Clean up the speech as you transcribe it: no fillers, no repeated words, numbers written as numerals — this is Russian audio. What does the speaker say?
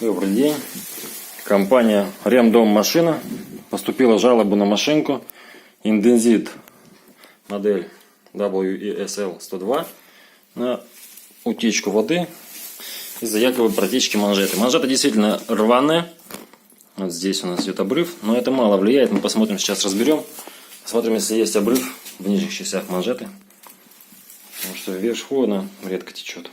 Добрый день. Компания Ремдом Машина. Поступила жалоба на машинку Индезит модель WESL 102 на утечку воды из-за якобы протечки манжеты. Манжета действительно рваная. Вот здесь у нас идет обрыв, но это мало влияет. Мы посмотрим, сейчас разберем. Посмотрим, если есть обрыв в нижних частях манжеты. Потому что вверху она редко течет.